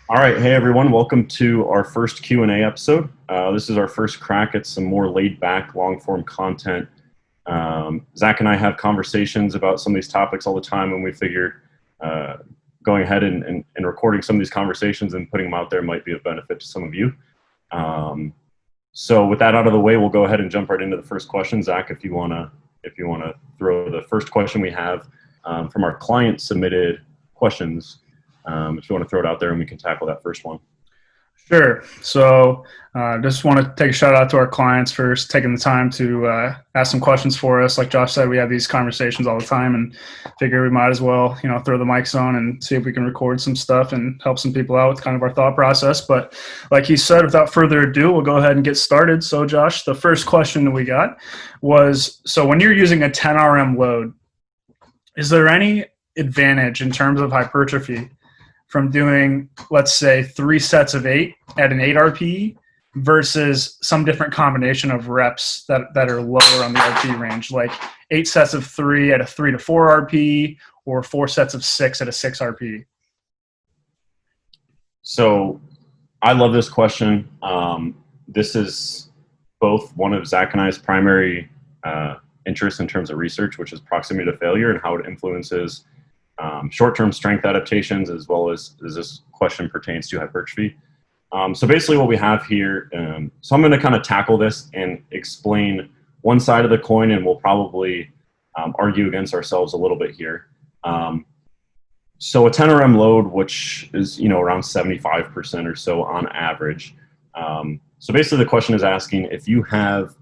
All right, hey everyone, welcome to our first Q&A episode. This is our first crack at some more laid-back, long-form content. Zach and I have conversations about some of these topics all the time, and we figure going ahead and recording some of these conversations and putting them out there might be of benefit to some of you. So with that out of the way, we'll go ahead and jump right into the first question. Zach, if you wanna throw the first question we have from our client submitted questions. If you want to throw it out there and we can tackle that first one. Sure. So just want to take a shout out to our clients for taking the time to ask some questions for us. Like Josh said, we have these conversations all the time and figure we might as well, throw the mics on and see if we can record some stuff and help some people out with kind of our thought process. But like he said, without further ado, we'll go ahead and get started. So Josh, the first question that we got was, so when you're using a 10 RM load, is there any advantage in terms of hypertrophy from doing, let's say, 3 sets of 8 at an 8 RPE versus some different combination of reps that are lower on the RPE range, like 8 sets of 3 at a 3 to 4 RPE or 4 sets of 6 at a 6 RPE? So I love this question. This is both one of Zach and I's primary interests in terms of research, which is proximity to failure and how it influences short-term strength adaptations, as well as this question pertains to hypertrophy. So basically what we have here, so I'm going to kind of tackle this and explain one side of the coin, and we'll probably argue against ourselves a little bit here. So a 10 RM load, which is, around 75% or so on average. So basically the question is asking if you have,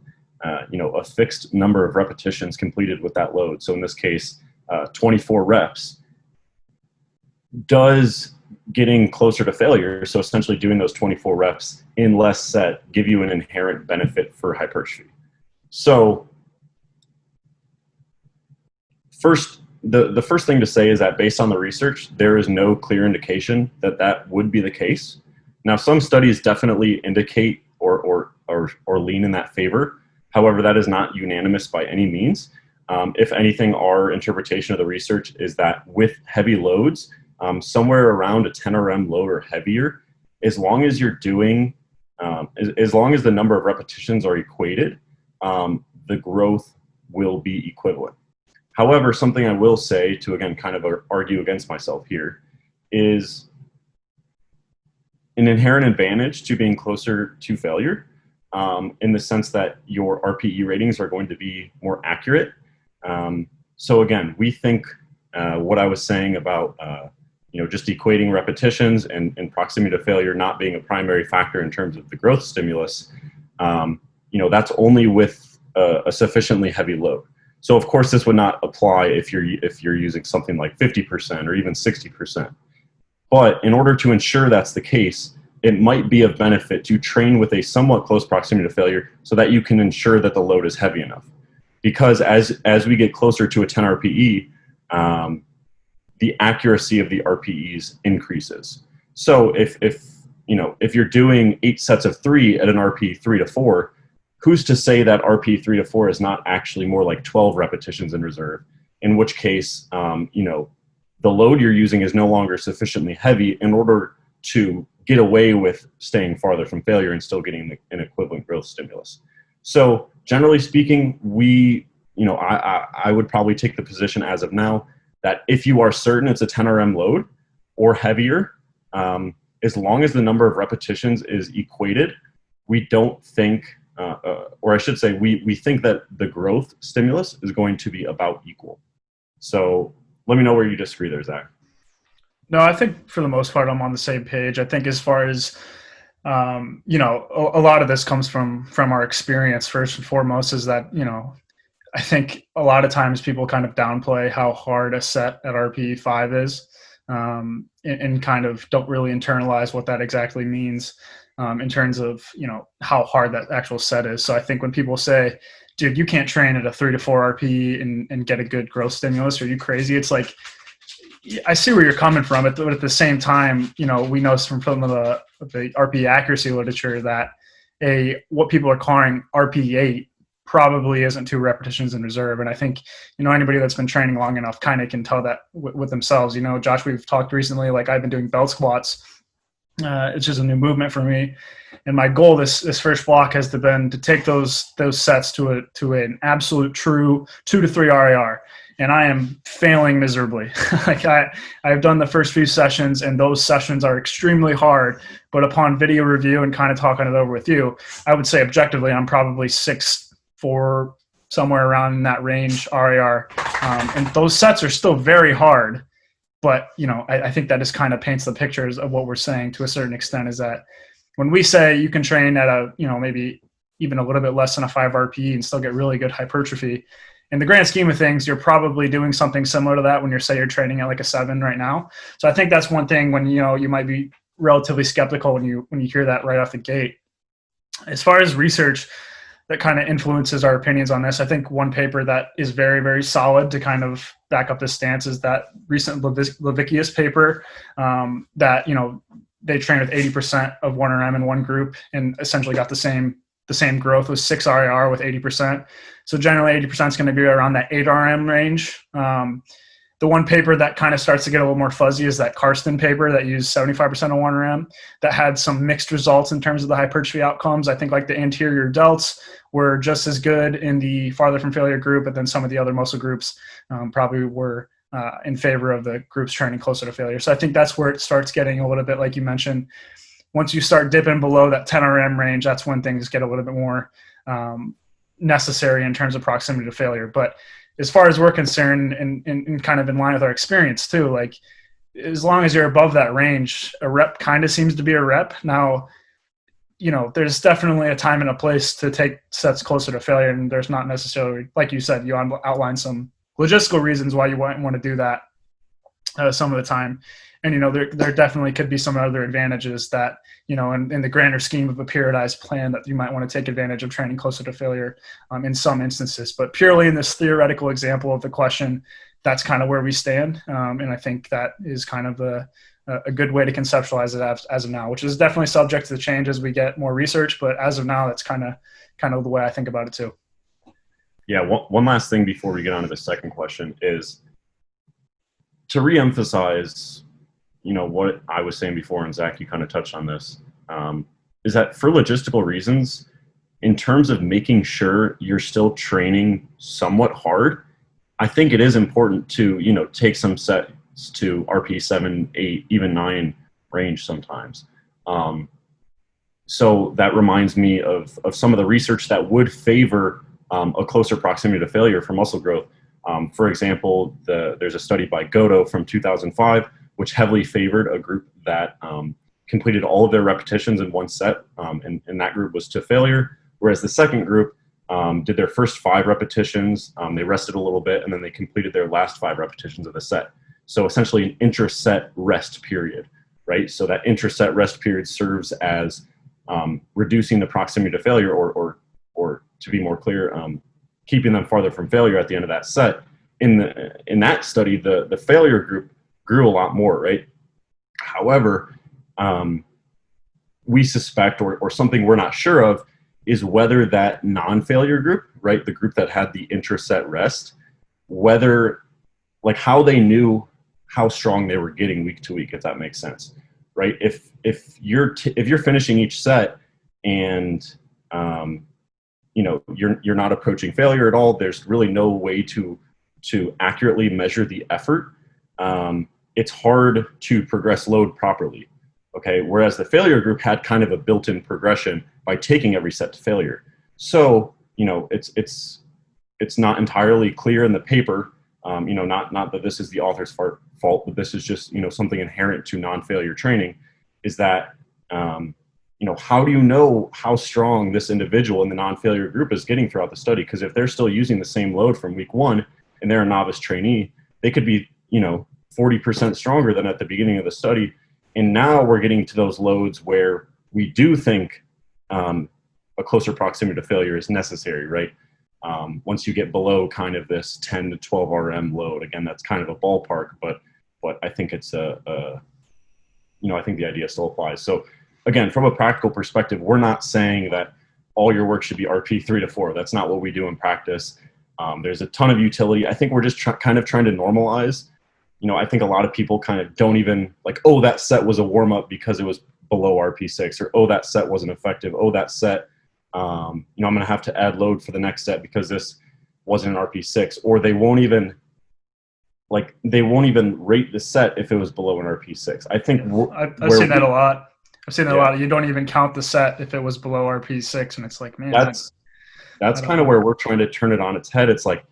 a fixed number of repetitions completed with that load. So in this case, 24 reps, does getting closer to failure, so essentially doing those 24 reps in less set, give you an inherent benefit for hypertrophy? So first, the first thing to say is that based on the research, there is no clear indication that that would be the case. Now, some studies definitely indicate or lean in that favor. However, that is not unanimous by any means. If anything, our interpretation of the research is that with heavy loads, somewhere around a 10 RM load or heavier, as long as you're doing, as long as the number of repetitions are equated, the growth will be equivalent. However, something I will say to, again, kind of argue against myself here, is an inherent advantage to being closer to failure, in the sense that your RPE ratings are going to be more accurate. So again, we think what I was saying about just equating repetitions and proximity to failure not being a primary factor in terms of the growth stimulus, that's only with a sufficiently heavy load. So of course this would not apply if you're using something like 50% or even 60%. But in order to ensure that's the case, it might be of benefit to train with a somewhat close proximity to failure so that you can ensure that the load is heavy enough. Because as we get closer to a 10 RPE, the accuracy of the RPEs increases. So if you're doing 8 sets of 3 at an RPE 3 to 4, who's to say that RPE 3 to 4 is not actually more like 12 repetitions in reserve? In which case, the load you're using is no longer sufficiently heavy in order to get away with staying farther from failure and still getting an equivalent growth stimulus. So generally speaking, I would probably take the position as of now that if you are certain it's a 10 RM load or heavier, as long as the number of repetitions is equated, we don't think, or I should say, we think that the growth stimulus is going to be about equal. So let me know where you disagree there, Zach. No, I think for the most part, I'm on the same page. I think as far as, a lot of this comes from our experience first and foremost, is that, I think a lot of times people kind of downplay how hard a set at RPE 5 is, and kind of don't really internalize what that exactly means in terms of, how hard that actual set is. So I think when people say, dude, you can't train at a 3 to 4 RPE and get a good growth stimulus, are you crazy? It's like, I see where you're coming from, but at the same time, we know from some of the RPE accuracy literature that what people are calling RPE 8 probably isn't 2 repetitions in reserve. And I think, anybody that's been training long enough kind of can tell that with themselves. Josh, we've talked recently, like I've been doing belt squats It's just a new movement for me, and my goal this first block has been to take those sets to an absolute true 2 to 3 RAR, and I am failing miserably. Like I've done the first few sessions, and those sessions are extremely hard. But upon video review and kind of talking it over with you, I would say objectively I'm probably 6'4", somewhere around in that range RAR, and those sets are still very hard. But, I think that just kind of paints the pictures of what we're saying to a certain extent, is that when we say you can train at a, maybe even a little bit less than a 5 RPE and still get really good hypertrophy, in the grand scheme of things, you're probably doing something similar to that when you're training at like a 7 right now. So I think that's one thing when, you might be relatively skeptical when you hear that right off the gate. As far as research that kind of influences our opinions on this, I think one paper that is very, very solid to kind of back up this stance is that recent Levicius paper that, they trained with 80% of 1RM in one group and essentially got the same growth with 6 RAR with 80%. So generally 80% is going to be around that 8 RM range. The one paper that kind of starts to get a little more fuzzy is that Karsten paper that used 75% of 1RM that had some mixed results in terms of the hypertrophy outcomes. I think like the anterior delts were just as good in the farther from failure group, but then some of the other muscle groups probably were in favor of the groups training closer to failure. So I think that's where it starts getting a little bit, like you mentioned, once you start dipping below that 10 RM range, that's when things get a little bit more necessary in terms of proximity to failure. But as far as we're concerned, and kind of in line with our experience too, like as long as you're above that range, a rep kind of seems to be a rep. Now, there's definitely a time and a place to take sets closer to failure, and there's not necessarily, like you said, you outline some logistical reasons why you want to do that some of the time. And, there definitely could be some other advantages that, in the grander scheme of a periodized plan, that you might want to take advantage of training closer to failure in some instances. But purely in this theoretical example of the question, that's kind of where we stand. And I think that is kind of a good way to conceptualize it as of now, which is definitely subject to change as we get more research. But as of now, that's kind of the way I think about it too. Yeah. One last thing before we get on to the second question is to reemphasize, what I was saying before, and Zach, you kind of touched on this, is that for logistical reasons, in terms of making sure you're still training somewhat hard, I think it is important to, take some sets to RP 7, 8, even 9 range sometimes. So that reminds me of some of the research that would favor a closer proximity to failure for muscle growth. For example, there's a study by Goto from 2005, which heavily favored a group that completed all of their repetitions in one set, and that group was to failure, whereas the second group did their first 5 repetitions, they rested a little bit, and then they completed their last 5 repetitions of the set. So essentially an intra-set rest period, right? So that intra-set rest period serves as reducing the proximity to failure, or to be more clear, keeping them farther from failure at the end of that set. In that study, the failure group grew a lot more, right? However, we suspect, or something we're not sure of, is whether that non-failure group, right, the group that had the intra-set rest, whether, like, how they knew how strong they were getting week to week, if that makes sense, right? If you're finishing each set and you're not approaching failure at all, there's really no way to accurately measure the effort. It's hard to progress load properly, okay? Whereas the failure group had kind of a built-in progression by taking every set to failure. So, it's not entirely clear in the paper, not that this is the author's fault, but this is just, something inherent to non-failure training, is that, how do you know how strong this individual in the non-failure group is getting throughout the study? Because if they're still using the same load from week 1 and they're a novice trainee, they could be, 40% stronger than at the beginning of the study. And now we're getting to those loads where we do think a closer proximity to failure is necessary, right? Once you get below kind of this 10 to 12 RM load, again, that's kind of a ballpark, but I think it's I think the idea still applies. So again, from a practical perspective, we're not saying that all your work should be RP 3 to 4. That's not what we do in practice. There's a ton of utility. I think we're just kind of trying to normalize. I think a lot of people kind of don't even like, oh, that set was a warm up because it was below RP6, or, oh, that set wasn't effective. Oh, that set, I'm going to have to add load for the next set because this wasn't an RP6. Or they won't even rate the set if it was below an RP6. I think I've seen that a lot. I've seen that a lot. You don't even count the set if it was below RP6, and it's like, man, that's kind of where we're trying to turn it on its head. It's like,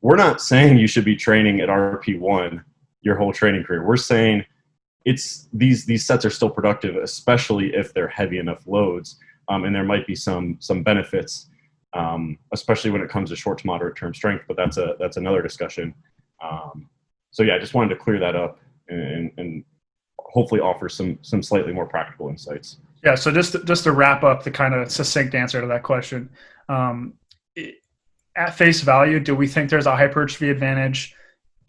we're not saying you should be training at RP1 your whole training career. We're saying it's these sets are still productive, especially if they're heavy enough loads, and there might be some benefits, especially when it comes to short to moderate term strength. But that's another discussion. So yeah, I just wanted to clear that up and hopefully offer some slightly more practical insights. Yeah. So just to wrap up the kind of succinct answer to that question, at face value, do we think there's a hypertrophy advantage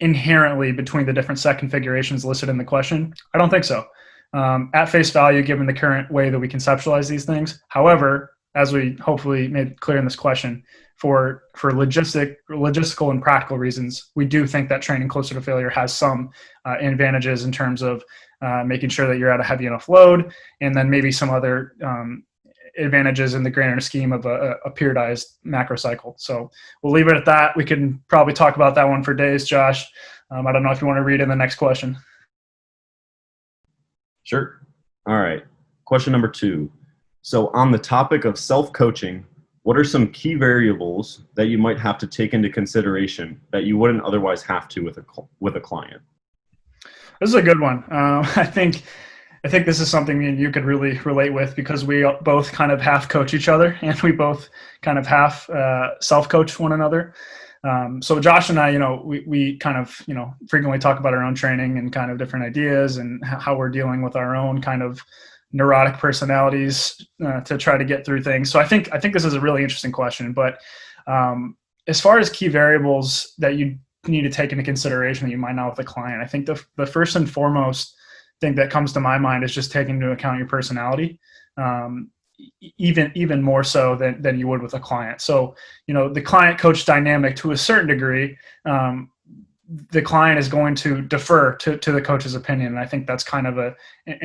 inherently between the different set configurations listed in the question? I don't think so. At face value, given the current way that we conceptualize these things. However, as we hopefully made clear in this question, for logistical and practical reasons, we do think that training closer to failure has some advantages in terms of making sure that you're at a heavy enough load, and then maybe some other advantages in the grander scheme of a periodized macro cycle. So we'll leave it at that. We can probably talk about that one for days, Josh. I don't know if you want to read in the next question. Sure. All right. Question number 2. So on the topic of self-coaching, what are some key variables that you might have to take into consideration that you wouldn't otherwise have to with a client? This is a good one. I think this is something you could really relate with, because we both kind of half coach each other, and we both kind of half self-coach one another. So Josh and I, we kind of, frequently talk about our own training and kind of different ideas and how we're dealing with our own kind of neurotic personalities to try to get through things. So I think this is a really interesting question. But as far as key variables that you need to take into consideration that you might not with a client, I think the first and foremost thing that comes to my mind is just taking into account your personality, even more so than you would with a client. So, the client coach dynamic, to a certain degree, the client is going to defer to the coach's opinion. And I think that's kind of an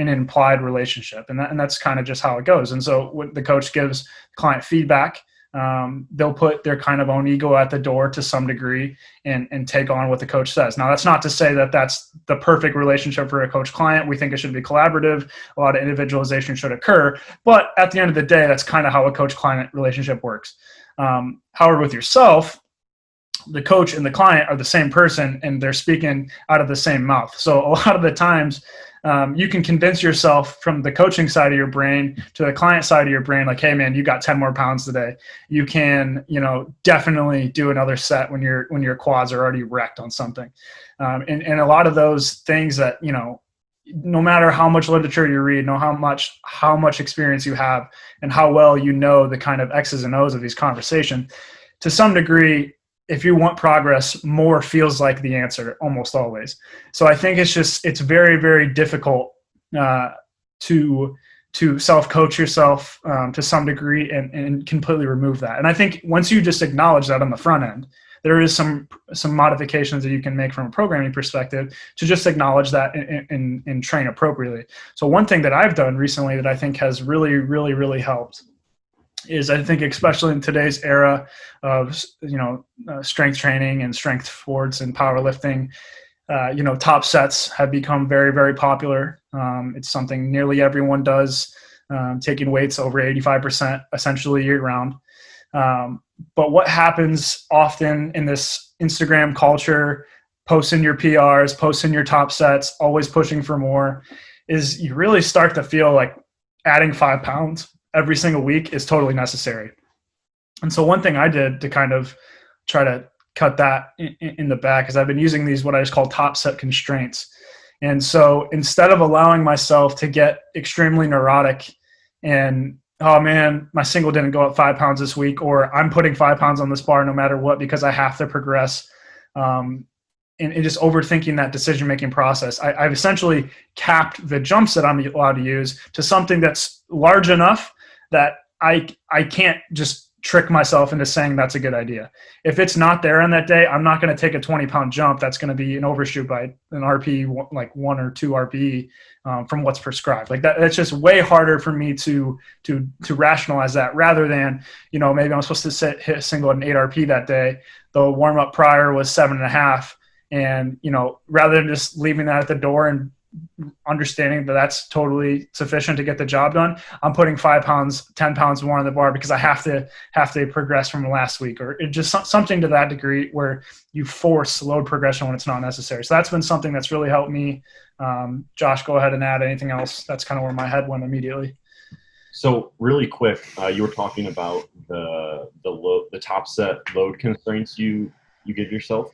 implied relationship, and that's kind of just how it goes. And so when the coach gives client feedback, they'll put their kind of own ego at the door to some degree and take on what the coach says. Now, that's not to say that that's the perfect relationship for a coach-client. We think it should be collaborative. A lot of individualization should occur. But at the end of the day, that's kind of how a coach-client relationship works. However, with yourself, the coach and the client are the same person, and they're speaking out of the same mouth. So a lot of the times, you can convince yourself from the coaching side of your brain to the client side of your brain, like, hey man, you got 10 more pounds today. You can, definitely do another set when your quads are already wrecked on something. And a lot of those things that, no matter how much literature you read, how much experience you have, and how well the kind of X's and O's of these conversations, to some degree, if you want progress, more feels like the answer almost always. So I think it's very, very difficult to self-coach yourself to some degree and completely remove that. And I think once you just acknowledge that on the front end, there is some modifications that you can make from a programming perspective to just acknowledge that and train appropriately. So one thing that I've done recently that I think has really, really, really helped is, I think, especially in today's era of, strength training and strength sports and powerlifting, top sets have become very, very popular. It's something nearly everyone does, taking weights over 85% essentially year round. But what happens often in this Instagram culture, posting your PRs, posting your top sets, always pushing for more, is you really start to feel like adding 5 pounds every single week is totally necessary. And so one thing I did to kind of try to cut that in the back is I've been using these, what I just call top set constraints. And so instead of allowing myself to get extremely neurotic and, oh man, my single didn't go up 5 pounds this week, or I'm putting 5 pounds on this bar no matter what because I have to progress, and just overthinking that decision-making process, I've essentially capped the jumps that I'm allowed to use to something that's large enough that I can't just trick myself into saying that's a good idea. If it's not there on that day, I'm not going to take a 20-pound jump. That's going to be an overshoot by an RPE, like 1 or 2 RPE from what's prescribed. Like that's just way harder for me to rationalize that, rather than, maybe I'm supposed to hit a single at an 8 RP that day. The warm up prior was 7.5. And, rather than just leaving that at the door and understanding that that's totally sufficient to get the job done, I'm putting 5 pounds, 10 pounds more on the bar because I have to progress from last week, or it just something to that degree where you force load progression when it's not necessary. So that's been something that's really helped me. Josh, go ahead and add anything else. That's kind of where my head went immediately. So really quick, you were talking about the top set load constraints you give yourself.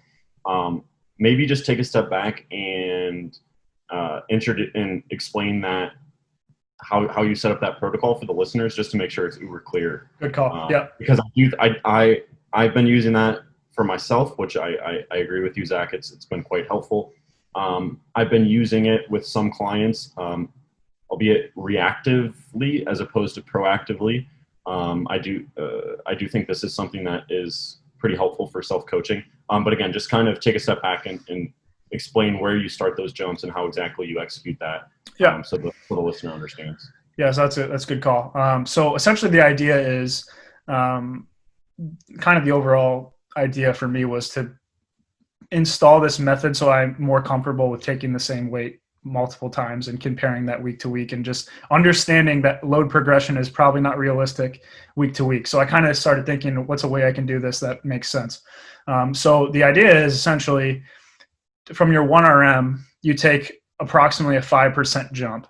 Maybe just take a step back and explain that how you set up that protocol for the listeners, just to make sure it's uber clear. Good call. Yeah. Because I've been using that for myself, which I agree with you, Zach. It's been quite helpful. I've been using it with some clients, albeit reactively as opposed to proactively. I do think this is something that is pretty helpful for self-coaching. But again, just kind of take a step back and explain where you start those jumps and how exactly you execute that. Yeah. So the listener understands. Yeah, so that's a good call. So essentially the idea is kind of the overall idea for me was to install this method so I'm more comfortable with taking the same weight multiple times and comparing that week to week, and just understanding that load progression is probably not realistic week to week. So I kind of started thinking, what's a way I can do this that makes sense? So the idea is essentially from your 1RM, you take approximately a 5% jump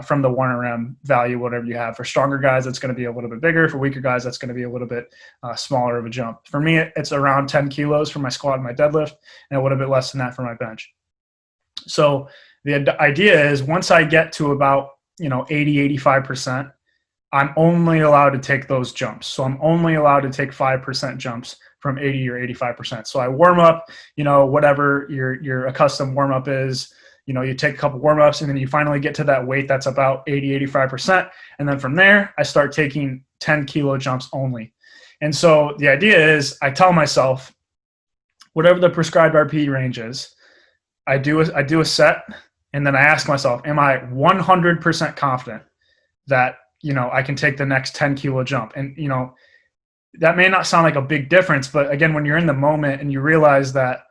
from the 1RM value, whatever you have. For stronger guys, that's going to be a little bit bigger. For weaker guys, that's going to be a little bit smaller of a jump. For me, it's around 10 kilos for my squat and my deadlift, and a little bit less than that for my bench. So the idea is once I get to about 80, 85%, I'm only allowed to take those jumps. So I'm only allowed to take 5% jumps from 80 or 85%. So I warm up, whatever your accustomed warm up is. You take a couple warm ups, and then you finally get to that weight that's about 80, 85%. And then from there, I start taking 10 kilo jumps only. And so the idea is I tell myself, whatever the prescribed RPE range is, I do a set, and then I ask myself, am I 100% confident that, I can take the next 10 kilo jump? And, that may not sound like a big difference, but again, when you're in the moment and you realize that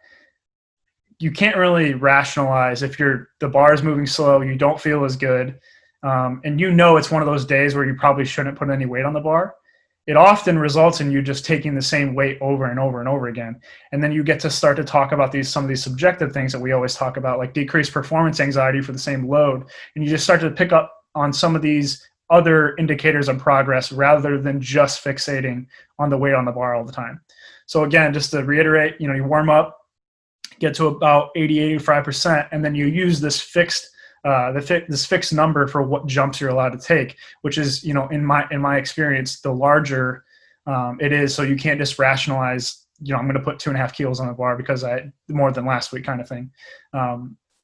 you can't really rationalize if the bar is moving slow, you don't feel as good, and it's one of those days where you probably shouldn't put any weight on the bar, it often results in you just taking the same weight over and over and over again. And then you get to start to talk about some of these subjective things that we always talk about, like decreased performance anxiety for the same load. And you just start to pick up on some of these other indicators of progress rather than just fixating on the weight on the bar all the time. So again, just to reiterate, you warm up, get to about 80, 85%, and then you use this fixed number for what jumps you're allowed to take, which is, in my experience, the larger it is. So you can't just rationalize, I'm going to put 2.5 kilos on the bar because I more than last week kind of thing.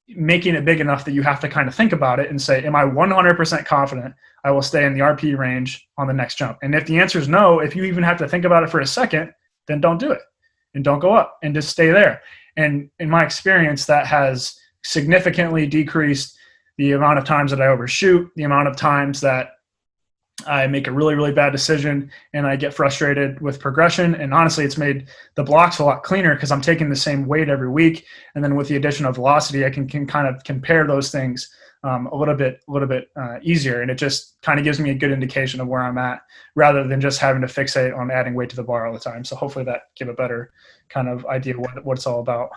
Making it big enough that you have to kind of think about it and say, am I 100% confident I will stay in the RP range on the next jump? And if the answer is no, if you even have to think about it for a second, then don't do it and don't go up and just stay there. And in my experience, that has significantly decreased the amount of times that I overshoot, the amount of times that I make a really, really bad decision and I get frustrated with progression. And honestly, it's made the blocks a lot cleaner because I'm taking the same weight every week. And then with the addition of velocity, I can kind of compare those things a little bit easier. And it just kind of gives me a good indication of where I'm at rather than just having to fixate on adding weight to the bar all the time. So hopefully that give a better kind of idea of what it's all about.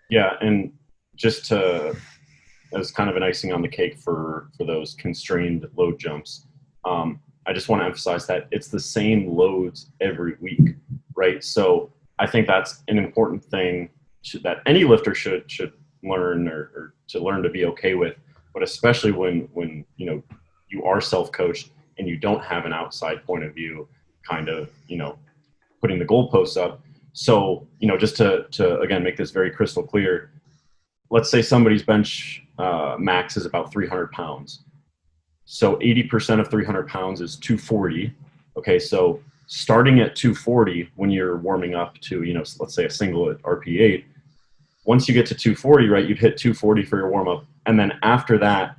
Yeah. And just as kind of an icing on the cake for those constrained load jumps, I just want to emphasize that it's the same loads every week, right? So I think that's an important thing that any lifter should learn or to learn to be okay with, but especially when you are self-coached and you don't have an outside point of view kind of, putting the goalposts up. So, just to again, make this very crystal clear, let's say somebody's bench max is about 300 pounds. So 80% of 300 pounds is 240. Okay, so starting at 240 when you're warming up to, let's say a single at RPE 8, once you get to 240, right, you'd hit 240 for your warm up. And then after that,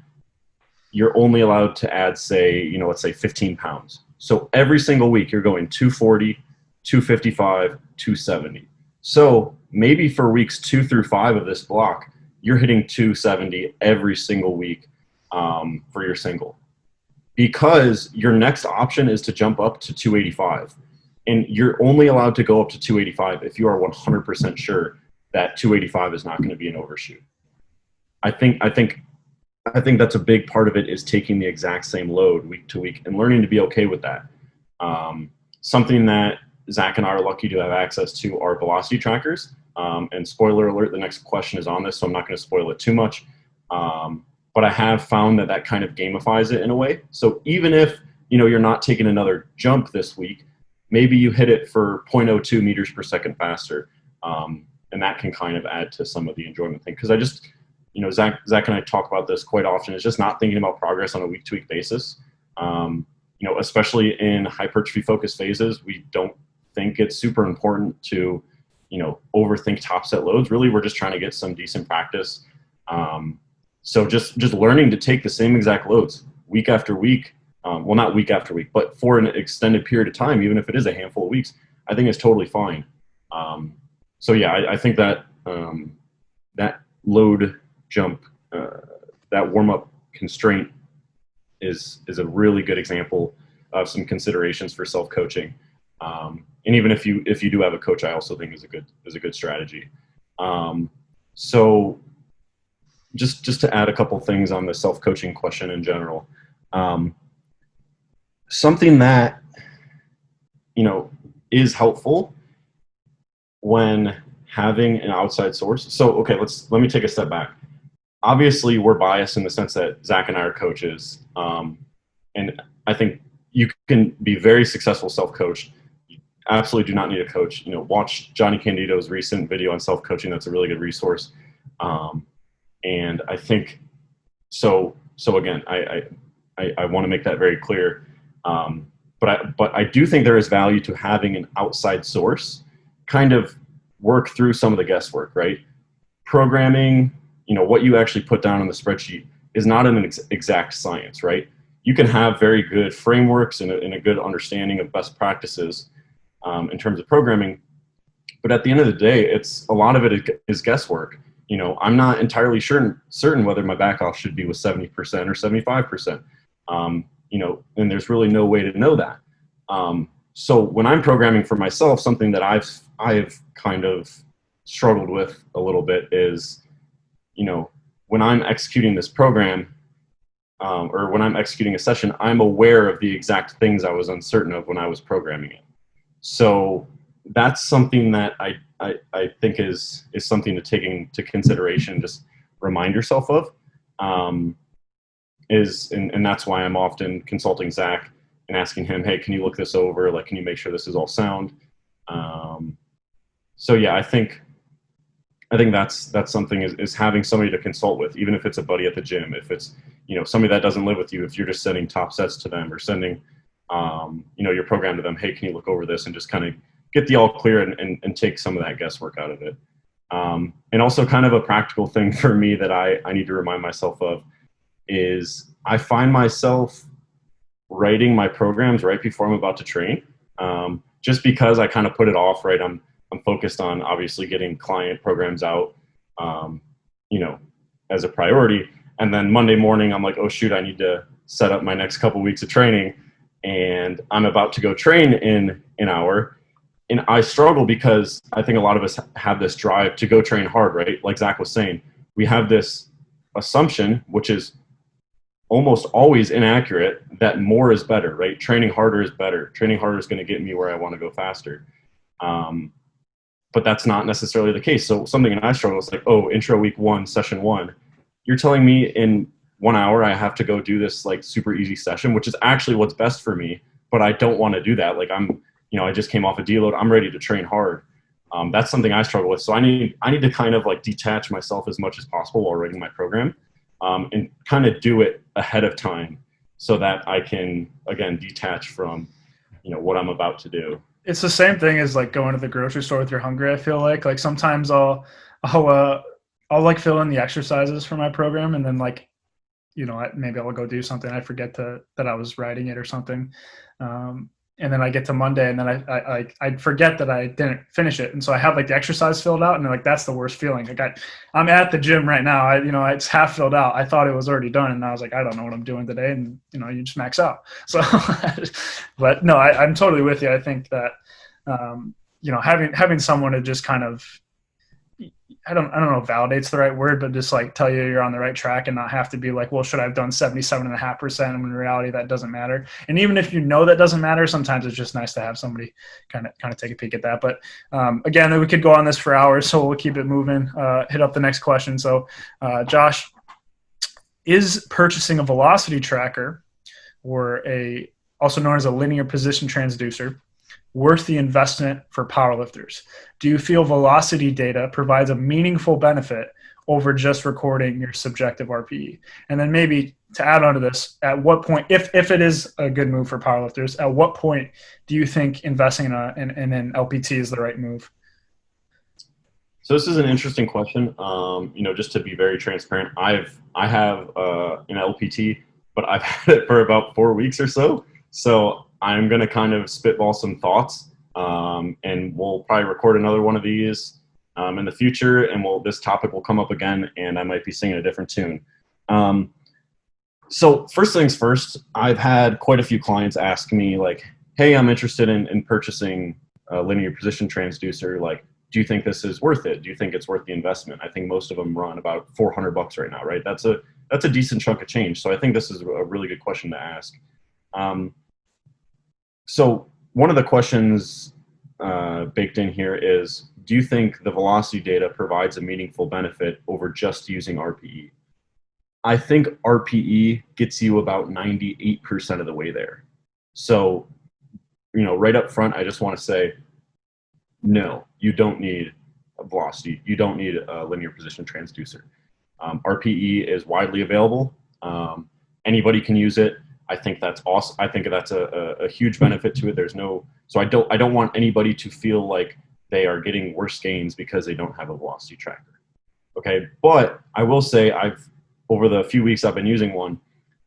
you're only allowed to add, say, let's say 15 pounds. So every single week you're going 240, 255, 270. So maybe for weeks 2 through 5 of this block, you're hitting 270 every single week for your single, because your next option is to jump up to 285. And you're only allowed to go up to 285 if you are 100% sure that 285 is not going to be an overshoot. I think that's a big part of it, is taking the exact same load week to week and learning to be okay with that. Something that Zach and I are lucky to have access to are velocity trackers. And spoiler alert, the next question is on this, so I'm not going to spoil it too much. But I have found that kind of gamifies it in a way. So even if, you're not taking another jump this week, maybe you hit it for 0.02 meters per second faster. And that can kind of add to some of the enjoyment thing. Because I just, Zach and I talk about this quite often, is just not thinking about progress on a week-to-week basis. Especially in hypertrophy focused phases, we don't think it's super important to, overthink top set loads. Really, we're just trying to get some decent practice. So just learning to take the same exact loads week after week, well, not week after week, but for an extended period of time, even if it is a handful of weeks, I think is totally fine. So yeah, I think that that load jump, that warm-up constraint is a really good example of some considerations for self-coaching. And even if you do have a coach, I also think is a good strategy. So just to add a couple things on the self-coaching question in general, something that, is helpful when having an outside source. So, okay, let me take a step back. Obviously, we're biased in the sense that Zach and I are coaches. And I think you can be very successful self-coached. You absolutely do not need a coach. Watch Johnny Candido's recent video on self-coaching. That's a really good resource. And I think, so again, I want to make that very clear. But I do think there is value to having an outside source kind of work through some of the guesswork, right? Programming, what you actually put down on the spreadsheet is not an exact science, right? You can have very good frameworks and a good understanding of best practices in terms of programming. But at the end of the day, a lot of it is guesswork. I'm not entirely certain whether my back off should be with 70% or 75%. And there's really no way to know that. So when I'm programming for myself, something that I've kind of struggled with a little bit is, when I'm executing this program, or when I'm executing a session, I'm aware of the exact things I was uncertain of when I was programming it. So that's something that I think is something to take into consideration, just remind yourself of. And that's why I'm often consulting Zach and asking him, hey, can you look this over? Like, can you make sure this is all sound? So yeah, I think that's something is having somebody to consult with, even if it's a buddy at the gym, if it's, somebody that doesn't live with you, if you're just sending top sets to them or sending, your program to them, hey, can you look over this, and just kind of get the all clear and take some of that guesswork out of it. And also kind of a practical thing for me that I need to remind myself of is I find myself writing my programs right before I'm about to train, just because I kind of put it off, right? I'm focused on obviously getting client programs out, as a priority. And then Monday morning, I'm like, oh shoot, I need to set up my next couple weeks of training, and I'm about to go train in an hour. And I struggle because I think a lot of us have this drive to go train hard, right? Like Zach was saying, we have this assumption, which is almost always inaccurate, that more is better, right? Training harder is better. Training harder is going to get me where I want to go faster. But that's not necessarily the case. So something that I struggle with is like, oh, intro week 1, session 1. You're telling me in 1 hour I have to go do this like super easy session, which is actually what's best for me, but I don't want to do that. Like I just came off a deload. I'm ready to train hard. That's something I struggle with. So I need to kind of like detach myself as much as possible while writing my program, and kind of do it ahead of time so that I can, again, detach from what I'm about to do. It's the same thing as like going to the grocery store with your hungry. I feel like sometimes I'll uh I'll like fill in the exercises for my program, and then like maybe I'll go do something. I forget that I was writing it or something. And then I get to Monday, and then I forget that I didn't finish it, and so I have like the exercise filled out, and like that's the worst feeling. Like I'm at the gym right now. It's half filled out. I thought it was already done, and I was like, I don't know what I'm doing today, and you just max out. So, but no, I'm totally with you. I think that having someone to just kind of I don't know if validate's the right word, but just like tell you you're on the right track and not have to be like, well, should I have done 77.5%? And in reality, that doesn't matter. And even if that doesn't matter, sometimes it's just nice to have somebody kind of take a peek at that. But again, we could go on this for hours, so we'll keep it moving. Hit up the next question. So, Josh, is purchasing a velocity tracker or also known as a linear position transducer worth the investment for powerlifters? Do you feel velocity data provides a meaningful benefit over just recording your subjective RPE? And then maybe to add on to this, at what point, if it is a good move for powerlifters, at what point do you think investing in an LPT is the right move? So this is an interesting question. Just to be very transparent, I have an LPT, but I've had it for about 4 weeks or so. So I'm going to kind of spitball some thoughts, and we'll probably record another one of these in the future, and this topic will come up again, and I might be singing a different tune. So first things first, I've had quite a few clients ask me like, hey, I'm interested in purchasing a linear position transducer. Like, do you think this is worth it? Do you think it's worth the investment? I think most of them run about $400 right now, right? That's a decent chunk of change. So I think this is a really good question to ask. So one of the questions baked in here is, do you think the velocity data provides a meaningful benefit over just using RPE? I think RPE gets you about 98% of the way there. So, right up front, I just want to say, no, you don't need a velocity. You don't need a linear position transducer. RPE is widely available. Anybody can use it. I think that's awesome. I think that's a huge benefit to it. So I don't want anybody to feel like they are getting worse gains because they don't have a velocity tracker. Okay, but I will say over the few weeks I've been using one,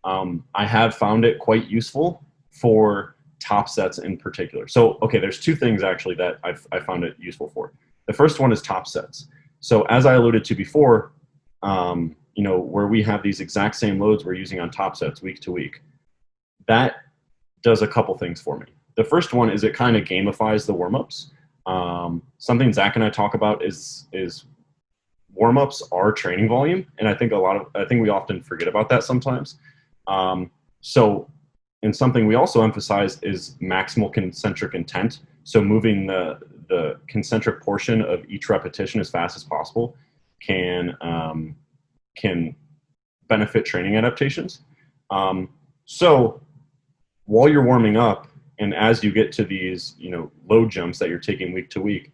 I have found it quite useful for top sets in particular. So, okay, there's two things actually that I found it useful for. The first one is top sets. So as I alluded to before, where we have these exact same loads we're using on top sets week to week, that does a couple things for me. The first one is it kind of gamifies the warm-ups. Something Zach and I talk about is warm-ups are training volume, and I think we often forget about that sometimes. And something we also emphasize is maximal concentric intent. So moving the concentric portion of each repetition as fast as possible can benefit training adaptations. So while you're warming up, and as you get to these, load jumps that you're taking week to week,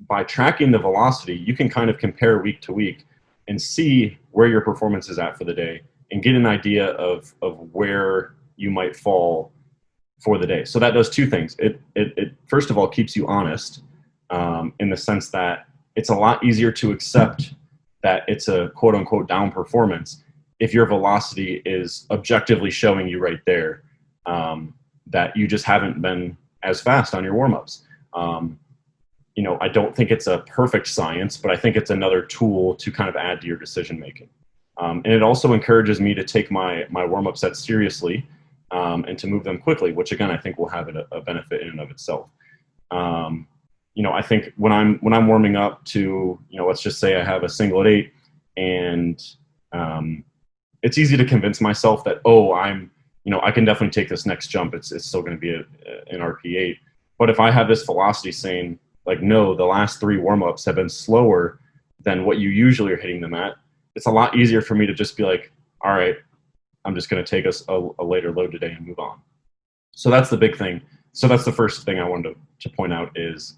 by tracking the velocity, you can kind of compare week to week and see where your performance is at for the day and get an idea of where you might fall for the day. So that does two things. It first of all keeps you honest, in the sense that it's a lot easier to accept that it's a quote unquote down performance if your velocity is objectively showing you right there that you just haven't been as fast on your warm-ups. I don't think it's a perfect science, but I think it's another tool to kind of add to your decision making. And it also encourages me to take my warm-up sets seriously, and to move them quickly, which again I think will have a benefit in and of itself. I think when I'm warming up to, let's just say I have a single at 8, and it's easy to convince myself that, I can definitely take this next jump. It's still going to be an RP8. But if I have this velocity saying like, no, the last 3 warm-ups have been slower than what you usually are hitting them at, it's a lot easier for me to just be like, all right, I'm just going to take us a later load today and move on. So that's the big thing. So that's the first thing I wanted to point out is,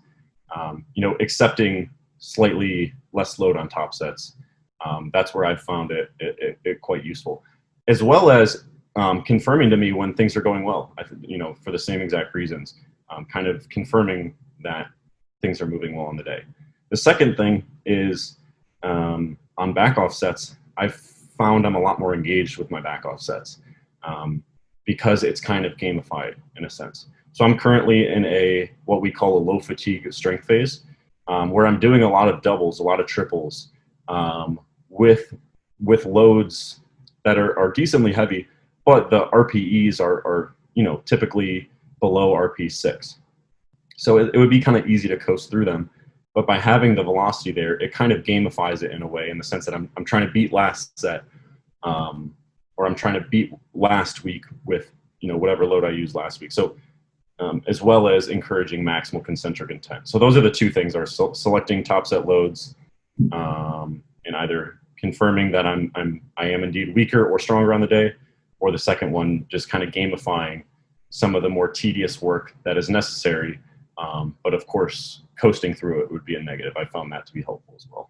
accepting slightly less load on top sets. That's where I've found it quite useful. As well as, confirming to me when things are going well, for the same exact reasons, kind of confirming that things are moving well on the day. The second thing is on back offsets, I've found I'm a lot more engaged with my back offsets because it's kind of gamified in a sense. So I'm currently in what we call a low fatigue strength phase, where I'm doing a lot of doubles, a lot of triples, with loads that are decently heavy, but the RPEs are typically below RP 6. So it would be kind of easy to coast through them. But by having the velocity there, it kind of gamifies it in a way, in the sense that I'm trying to beat last set, or I'm trying to beat last week with whatever load I used last week. So as well as encouraging maximal concentric intent. So those are the two things: are selecting top set loads, and either confirming that I am indeed weaker or stronger on the day, or the second one, just kind of gamifying some of the more tedious work that is necessary. But of course, coasting through it would be a negative. I found that to be helpful as well.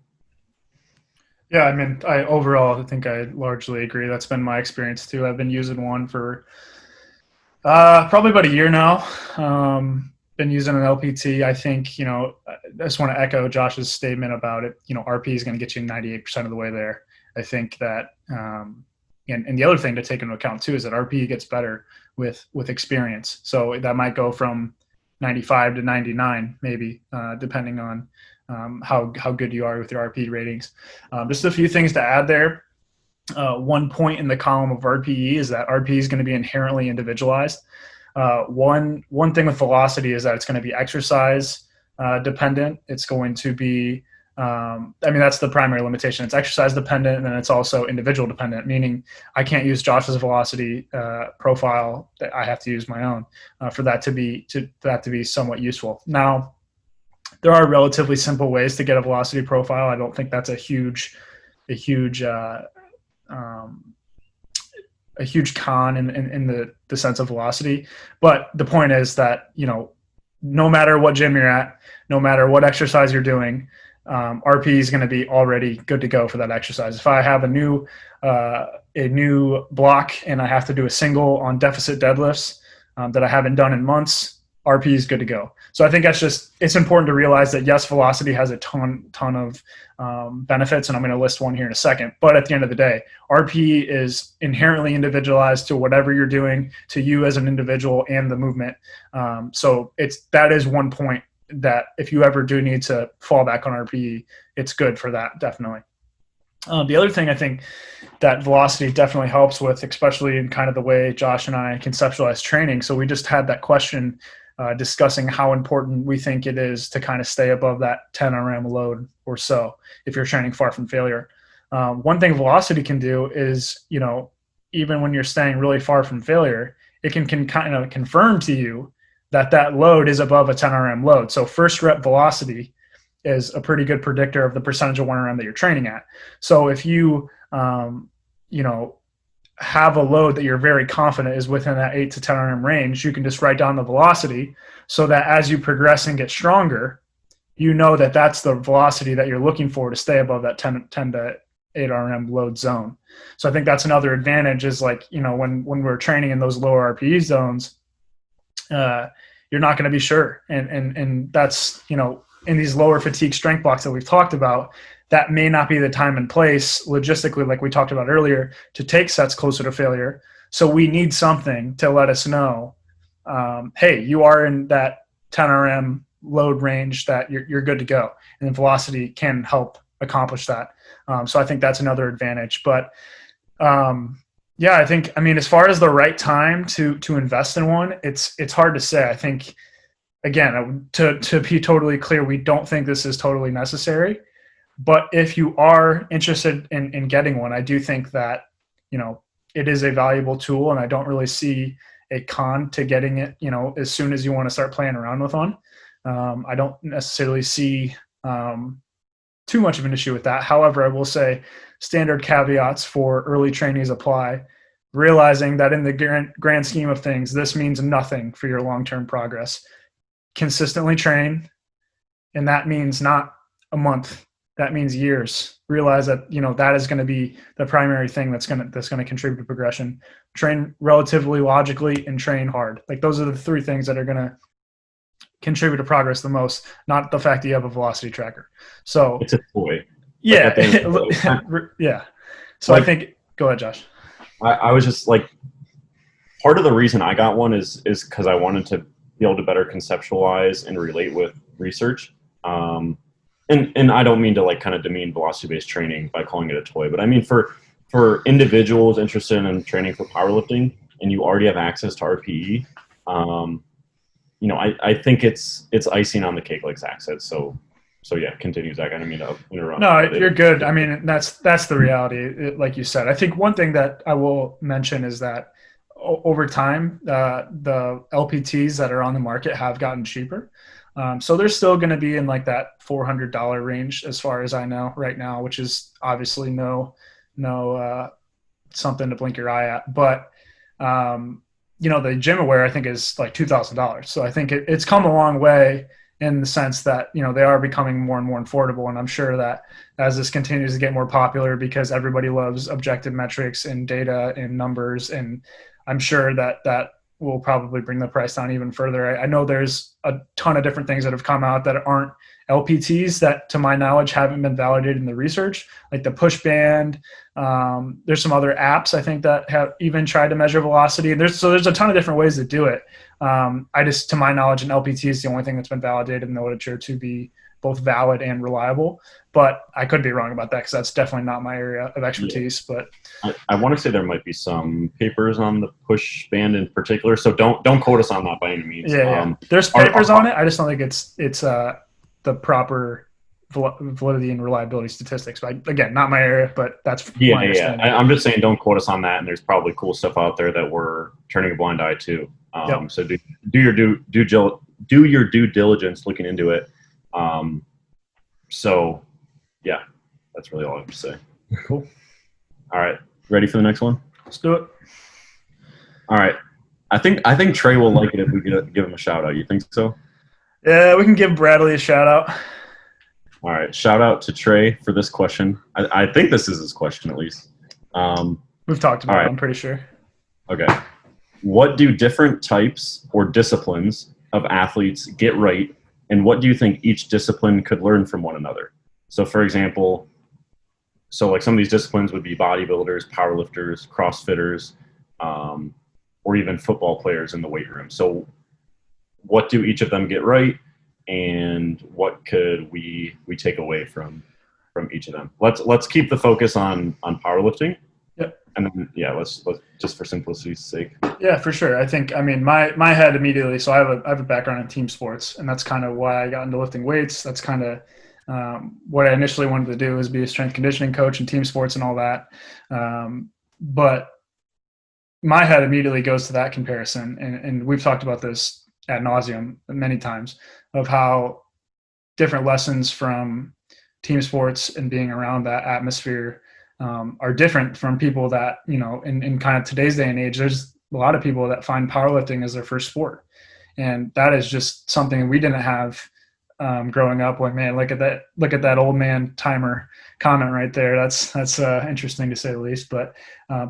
Yeah, I mean, I think I largely agree. That's been my experience too. I've been using one for probably about a year now. Been using an LPT. I think, I just want to echo Josh's statement about it. RP is going to get you 98% of the way there. I think that, and the other thing to take into account too is that RP gets better with experience. So that might go from 95 to 99, maybe, depending on how good you are with your RP ratings. Just a few things to add there. One point in the column of RPE is that RPE is going to be inherently individualized. One thing with velocity is that it's going to be exercise dependent. It's going to be, that's the primary limitation. It's exercise dependent, and then it's also individual dependent, meaning I can't use Josh's velocity profile. That I have to use my own for that to be somewhat useful. Now, there are relatively simple ways to get a velocity profile. I don't think that's a huge con in the sense of velocity. But the point is that, no matter what gym you're at, no matter what exercise you're doing, RP is going to be already good to go for that exercise. If I have a new block and I have to do a single on deficit deadlifts that I haven't done in months, RP is good to go. So I think it's important to realize that, yes, velocity has a ton of benefits, and I'm going to list one here in a second. But at the end of the day, RP is inherently individualized to whatever you're doing, to you as an individual and the movement. So that is one point that if you ever do need to fall back on RPE, it's good for that, definitely. The other thing I think that velocity definitely helps with, especially in kind of the way Josh and I conceptualize training. So we just had that question discussing how important we think it is to kind of stay above that 10 RM load or so if you're training far from failure. One thing velocity can do is, even when you're staying really far from failure, it can kind of confirm to you that load is above a 10 RM load. So first rep velocity is a pretty good predictor of the percentage of 1 RM that you're training at. So if you, have a load that you're very confident is within that 8 to 10 RM range, you can just write down the velocity so that as you progress and get stronger, that that's the velocity that you're looking for to stay above that 10 to 8 RM load zone. So I think that's another advantage is when we're training in those lower RPE zones, you're not going to be sure. And that's, in these lower fatigue strength blocks that we've talked about, that may not be the time and place logistically, like we talked about earlier, to take sets closer to failure. So we need something to let us know, hey, you are in that 10 RM load range that you're good to go. And velocity can help accomplish that. So I think that's another advantage. But I think, as far as the right time to invest in one, it's hard to say. I think, again, to be totally clear, we don't think this is totally necessary. But if you are interested in getting one, I do think that, it is a valuable tool, and I don't really see a con to getting it, as soon as you want to start playing around with one. I don't necessarily see too much of an issue with that. However, I will say standard caveats for early trainees apply, realizing that in the grand scheme of things, this means nothing for your long-term progress. Consistently train, and that means not a month that means years. Realize that, that is going to be the primary thing that's going to contribute to progression. Train relatively logically and train hard. Like those are the three things that are going to contribute to progress the most, not the fact that you have a velocity tracker. So it's a toy. Yeah. Like yeah. So like, I think, go ahead, Josh. I was just like, part of the reason I got one is because I wanted to be able to better conceptualize and relate with research. And I don't mean to like kind of demean velocity-based training by calling it a toy, but I mean for individuals interested in training for powerlifting and you already have access to RPE, I think it's icing on the cake, like Zach said. So yeah, continue, Zach. I don't mean to interrupt. No, you're good. I mean, that's the reality. Like you said, I think one thing that I will mention is that over time, the LPTs that are on the market have gotten cheaper. So they're still going to be in like that $400 range as far as I know right now, which is obviously no something to blink your eye at. But, the gym aware I think is like $2,000. So I think it's come a long way in the sense that, they are becoming more and more affordable. And I'm sure that as this continues to get more popular, because everybody loves objective metrics and data and numbers, and I'm sure that will probably bring the price down even further. I know there's a ton of different things that have come out that aren't LPTs that, to my knowledge, haven't been validated in the research, like the push band. There's some other apps I think that have even tried to measure velocity. There's a ton of different ways to do it. To my knowledge, an LPT is the only thing that's been validated in the literature to be both valid and reliable. But I could be wrong about that because that's definitely not my area of expertise. Yeah. But I want to say there might be some papers on the push band in particular. So don't quote us on that by any means. Yeah. There's papers on it. I just don't think it's the proper validity and reliability statistics. But again, not my area, but that's my understanding. I'm just saying don't quote us on that. And there's probably cool stuff out there that we're turning a blind eye to. Yep. So do your due diligence looking into it. So yeah, that's really all I have to say. Cool. All right. Ready for the next one? Let's do it. All right. I think Trey will like it if we give him a shout out. You think so? Yeah, we can give Bradley a shout out. All right. Shout out to Trey for this question. I think this is his question at least. We've talked about it, I'm pretty sure. Okay. What do different types or disciplines of athletes get right, and what do you think each discipline could learn from one another? So, for example, like some of these disciplines would be bodybuilders, powerlifters, CrossFitters, or even football players in the weight room. So what do each of them get right, and what could we take away from each of them? Let's keep the focus on powerlifting. Yep. And then, let's just for simplicity's sake. Yeah, for sure. My head immediately. So I have a background in team sports, and that's kind of why I got into lifting weights. That's kind of what I initially wanted to do, is be a strength conditioning coach in team sports and all that. But my head immediately goes to that comparison, and we've talked about this ad nauseum many times, of how different lessons from team sports and being around that atmosphere are different from people that, in kind of today's day and age. There's a lot of people that find powerlifting as their first sport. And that is just something we didn't have growing up. Like, man, look at that old man timer comment right there. That's interesting to say the least. But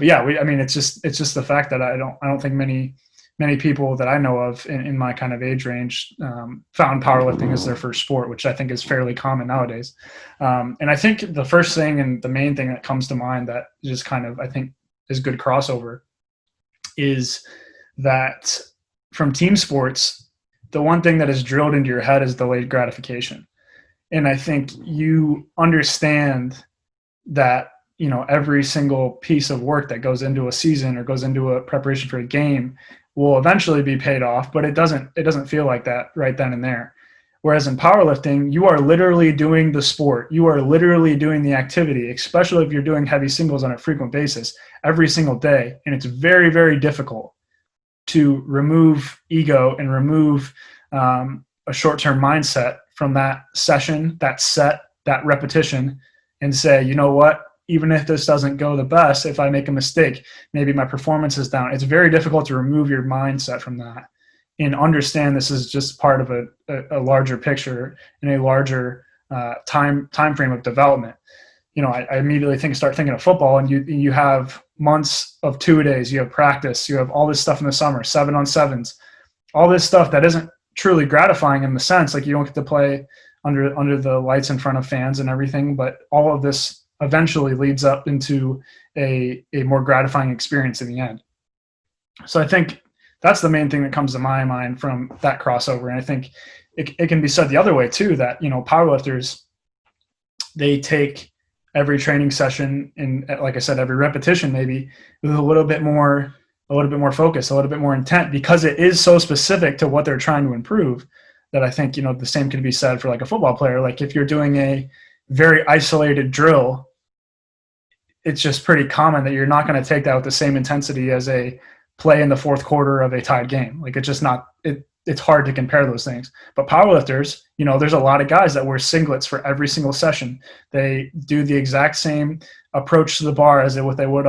yeah, it's just the fact that I don't think many people that I know of in my kind of age range found powerlifting as their first sport, which I think is fairly common nowadays. And I think the first thing and the main thing that comes to mind that just kind of, I think, is good crossover is that from team sports, the one thing that is drilled into your head is delayed gratification. And I think you understand that, every single piece of work that goes into a season or goes into a preparation for a game will eventually be paid off, but it doesn't feel like that right then and there. Whereas in powerlifting, you are literally doing the sport. You are literally doing the activity, especially if you're doing heavy singles on a frequent basis every single day. And it's very, very difficult to remove ego and remove a short-term mindset from that session, that set, that repetition, and say, you know what, even if this doesn't go the best, if I make a mistake, maybe my performance is down. It's very difficult to remove your mindset from that. and understand this is just part of a larger picture and a larger time frame of development. I immediately start thinking of football, and you have months of 2-a-days, you have practice, you have all this stuff in the summer, 7-on-7s, all this stuff that isn't truly gratifying in the sense like you don't get to play under the lights in front of fans and everything, but all of this eventually leads up into a more gratifying experience in the end. So I think that's the main thing that comes to my mind from that crossover. And I think it can be said the other way too, that, powerlifters, they take every training session and, like I said, every repetition maybe with a little bit more focus, a little bit more intent, because it is so specific to what they're trying to improve, that I think, the same can be said for like a football player. Like if you're doing a very isolated drill, it's just pretty common that you're not going to take that with the same intensity as a play in the fourth quarter of a tied game. Like it's just not, it's hard to compare those things. But powerlifters, there's a lot of guys that wear singlets for every single session. They do the exact same approach to the bar as what they would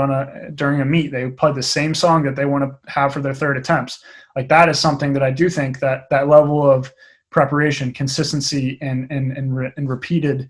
during a meet. They play the same song that they want to have for their third attempts. Like that is something that I do think that level of preparation, consistency, and repeated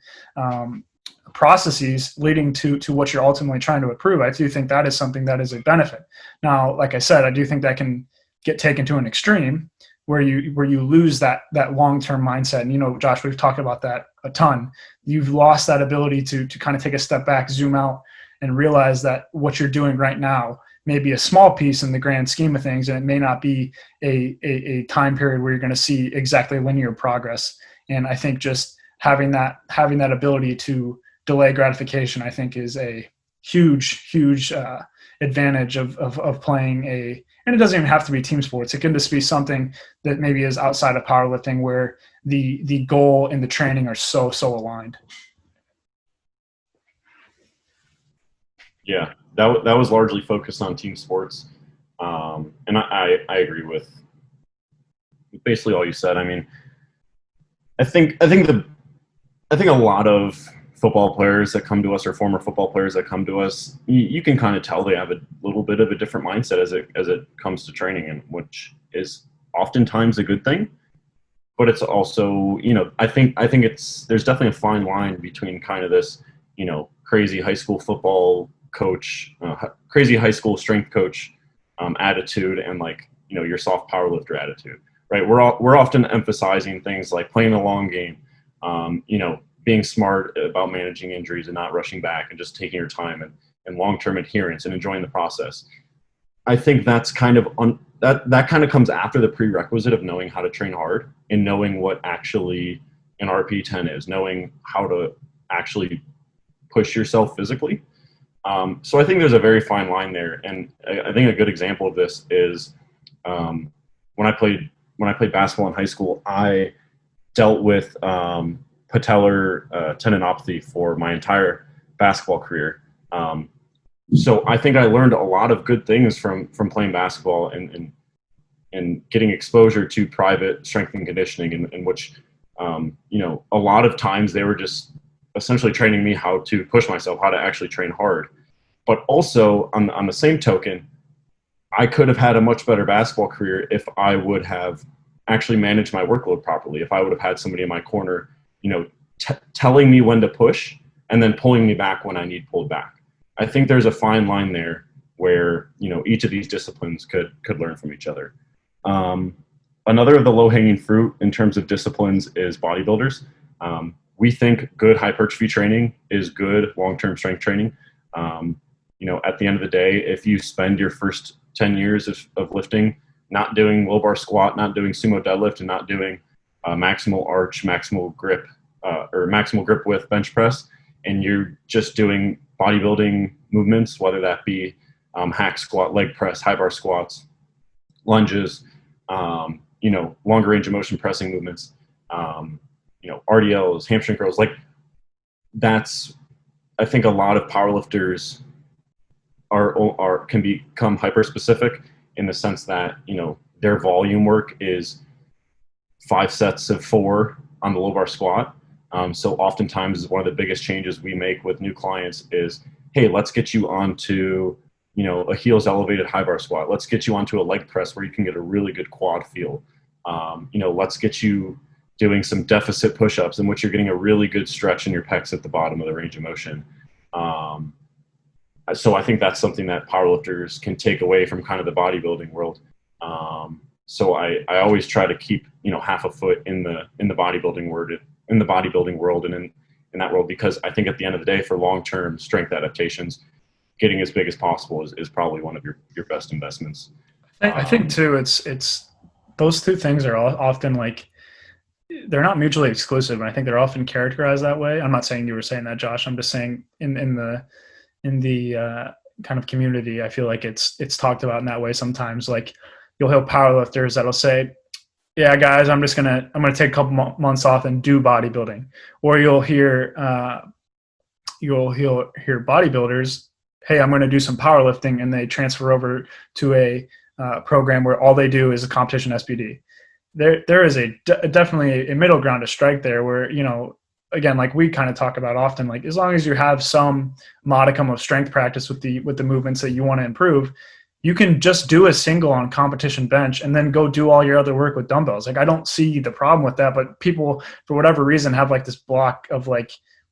processes leading to what you're ultimately trying to improve. I do think that is something that is a benefit. Now, like I said, I do think that can get taken to an extreme where you lose that long-term mindset. And, Josh, we've talked about that a ton. You've lost that ability to kind of take a step back, zoom out, and realize that what you're doing right now may be a small piece in the grand scheme of things, and it may not be a time period where you're going to see exactly linear progress. And I think just having that ability to delay gratification, I think, is a huge advantage of playing and it doesn't even have to be team sports. It can just be something that maybe is outside of powerlifting where the goal and the training are so aligned. Yeah, that was largely focused on team sports. And I agree with basically all you said. I mean, I think a lot of football players that come to us, or former football players that come to us, you can kind of tell they have a little bit of a different mindset as it comes to training, and which is oftentimes a good thing. But it's also, I think there's definitely a fine line between kind of this, crazy high school football coach, crazy high school strength coach attitude, and like, your soft powerlifter attitude, right? We're often emphasizing things like playing the long game, being smart about managing injuries and not rushing back and just taking your time and long-term adherence and enjoying the process. I think that's kind of that kind of comes after the prerequisite of knowing how to train hard and knowing what actually an RPE 10 is, knowing how to actually push yourself physically. So I think there's a very fine line there. And I think a good example of this is when I played basketball in high school, I dealt with patellar tendinopathy for my entire basketball career. So I think I learned a lot of good things from playing basketball and getting exposure to private strength and conditioning, in which, a lot of times they were just essentially training me how to push myself, how to actually train hard. But also on the same token, I could have had a much better basketball career if I would have actually managed my workload properly, if I would have had somebody in my corner, telling me when to push and then pulling me back when I need pulled back. I think there's a fine line there where, each of these disciplines could learn from each other. Another of the low-hanging fruit in terms of disciplines is bodybuilders. We think good hypertrophy training is good long-term strength training. At the end of the day, if you spend your first 10 years of lifting not doing low bar squat, not doing sumo deadlift, and not doing maximal arch, maximal grip, or maximal grip width bench press, and you're just doing bodybuilding movements, whether that be hack squat, leg press, high bar squats, lunges, longer range of motion pressing movements, RDLs, hamstring curls, like that's, I think a lot of powerlifters can become hyper specific in the sense that, their volume work is 5 sets of 4 on the low bar squat. So oftentimes one of the biggest changes we make with new clients is, hey, let's get you onto, a heels elevated high bar squat. Let's get you onto a leg press where you can get a really good quad feel. Let's get you doing some deficit push-ups in which you're getting a really good stretch in your pecs at the bottom of the range of motion. So I think that's something that powerlifters can take away from kind of the bodybuilding world. So I always try to keep, half a foot in the bodybuilding world, and in that world, because I think at the end of the day, for long-term strength adaptations, getting as big as possible is probably one of your best investments. I think too, it's those two things are often like, they're not mutually exclusive, and I think they're often characterized that way. I'm not saying you were saying that, Josh. I'm just saying in the kind of community, I feel like it's talked about in that way sometimes. Like, you'll hear powerlifters that'll say, "Yeah, guys, I'm gonna take a couple months off and do bodybuilding," or you'll hear bodybuilders, "Hey, I'm going to do some powerlifting," and they transfer over to a program where all they do is a competition SPD. There is definitely a middle ground to strike there, where, again, like we kind of talk about often, like as long as you have some modicum of strength practice with the movements that you want to improve, you can just do a single on competition bench and then go do all your other work with dumbbells. Like, I don't see the problem with that, but people, for whatever reason, have like this block of like,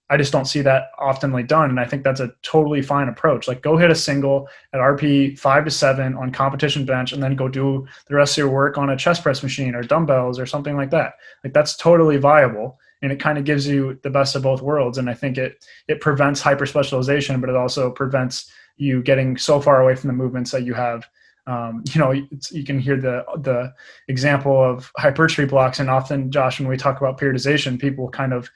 I just don't see that oftenly done. And I think that's a totally fine approach. Like, go hit a single at RPE 5 to 7 on competition bench, and then go do the rest of your work on a chest press machine or dumbbells or something like that. Like, that's totally viable. And it kind of gives you the best of both worlds. And I think it prevents hyper specialization, but it also prevents you getting so far away from the movements that you have. You can hear the example of hypertrophy blocks. And often, Josh, when we talk about periodization, people kind of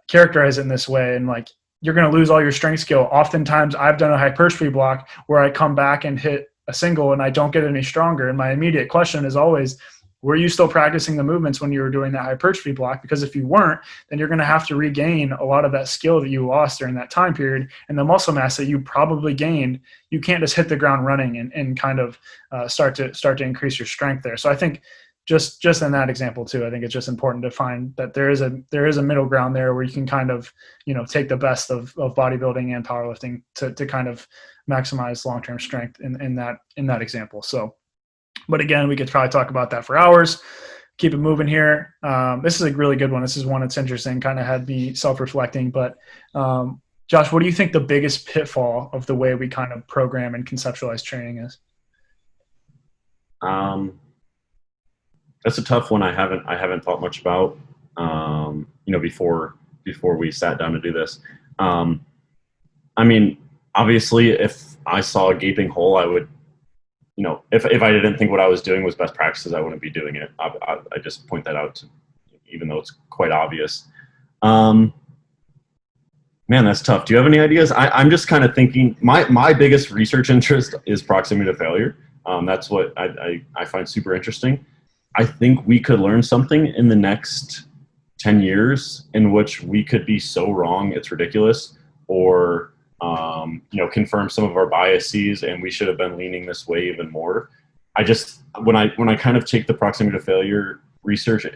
characterize it in this way, and like, you're going to lose all your strength skill. Oftentimes I've done a hypertrophy block where I come back and hit a single and I don't get any stronger. And my immediate question is always, were you still practicing the movements when you were doing that hypertrophy block? Because if you weren't, then you're going to have to regain a lot of that skill that you lost during that time period, and the muscle mass that you probably gained. You can't just hit the ground running and kind of start to increase your strength there. So I think just in that example too, I think it's just important to find that there is a middle ground there where you can kind of, take the best of bodybuilding and powerlifting to kind of maximize long-term strength in that example. So, but again, we could probably talk about that for hours. Keep it moving here. This is a really good one. This is one that's interesting, kind of had me self-reflecting. But Josh, what do you think the biggest pitfall of the way we kind of program and conceptualize training is? That's a tough one. I haven't thought much about, before we sat down to do this. I mean, obviously, if I saw a gaping hole, I would, if I didn't think what I was doing was best practices, I wouldn't be doing it. I just point that out, even though it's quite obvious. Man, that's tough. Do you have any ideas? I'm just kind of thinking, my biggest research interest is proximity to failure. That's what I find super interesting. I think we could learn something in the next 10 years in which we could be so wrong it's ridiculous, or confirm some of our biases, and we should have been leaning this way even more. When I kind of take the proximity to failure research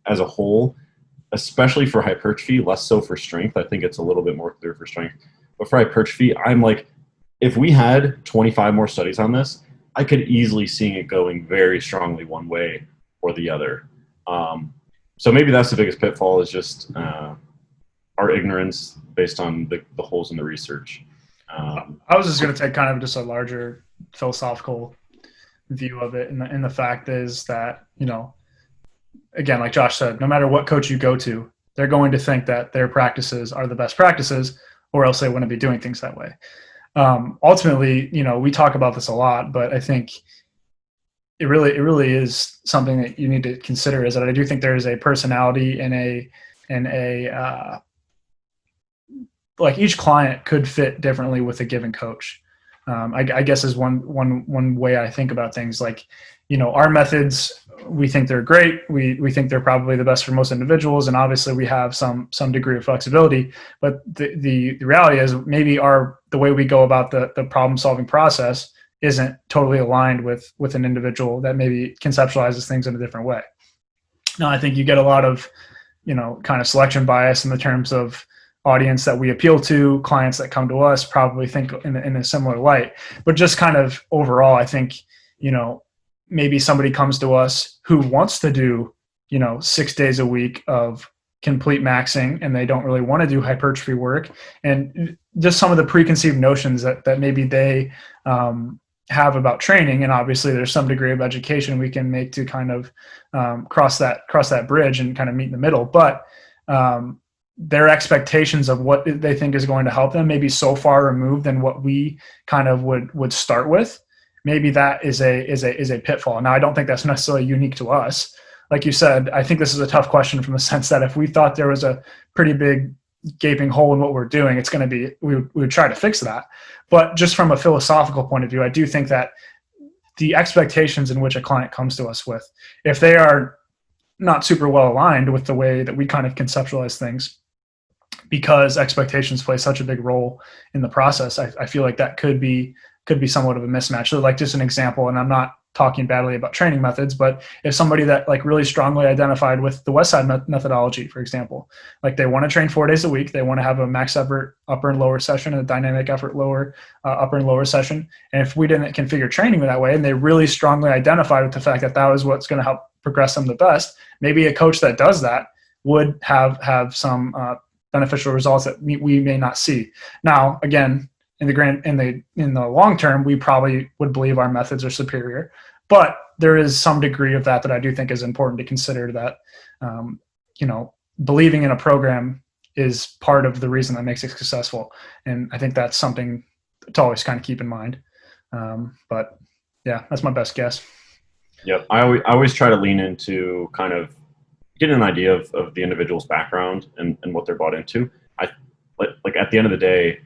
as a whole, especially for hypertrophy, less so for strength. I think it's a little bit more clear for strength, but for hypertrophy, I'm like, if we had 25 more studies on this, I could easily see it going very strongly one way or the other. So maybe that's the biggest pitfall, is just our ignorance based on the holes in the research. I was just going to take kind of just a larger philosophical view of it. And the fact is that, again, like Josh said, no matter what coach you go to, they're going to think that their practices are the best practices, or else they wouldn't be doing things that way. Ultimately, we talk about this a lot, but I think it really is something that you need to consider, is that I do think there is a personality and like, each client could fit differently with a given coach. I guess is one way I think about things. Like, our methods, we think they're great. We think they're probably the best for most individuals. And obviously we have some degree of flexibility, but the reality is maybe the way we go about the problem solving process isn't totally aligned with an individual that maybe conceptualizes things in a different way. Now, I think you get a lot of, kind of selection bias in the terms of audience that we appeal to. Clients that come to us probably think in a similar light, but just kind of overall, I think, maybe somebody comes to us who wants to do 6 days a week of complete maxing, and they don't really want to do hypertrophy work, and just some of the preconceived notions that maybe they have about training. And obviously there's some degree of education we can make to kind of cross that bridge and kind of meet in the middle. But their expectations of what they think is going to help them may be so far removed than what we kind of would start with. Maybe that is a pitfall. Now, I don't think that's necessarily unique to us. Like you said, I think this is a tough question from the sense that if we thought there was a pretty big gaping hole in what we're doing, it's going to be, we would try to fix that. But just from a philosophical point of view, I do think that the expectations in which a client comes to us with, if they are not super well aligned with the way that we kind of conceptualize things, because expectations play such a big role in the process, I feel like that could be somewhat of a mismatch. So like just an example, and I'm not talking badly about training methods, but if somebody that like really strongly identified with the West Side methodology, for example, like they want to train 4 days a week, they want to have a max effort upper and lower session and a dynamic effort upper and lower session. And if we didn't configure training that way, and they really strongly identified with the fact that that was what's going to help progress them the best, maybe a coach that does that would have some beneficial results that we may not see. Now, again, in the long term, we probably would believe our methods are superior, but there is some degree of that I do think is important to consider, that believing in a program is part of the reason that makes it successful. And I think that's something to always kind of keep in mind. But yeah, that's my best guess. Yep. I always try to lean into kind of getting an idea of the individual's background and what they're bought into. Like at the end of the day,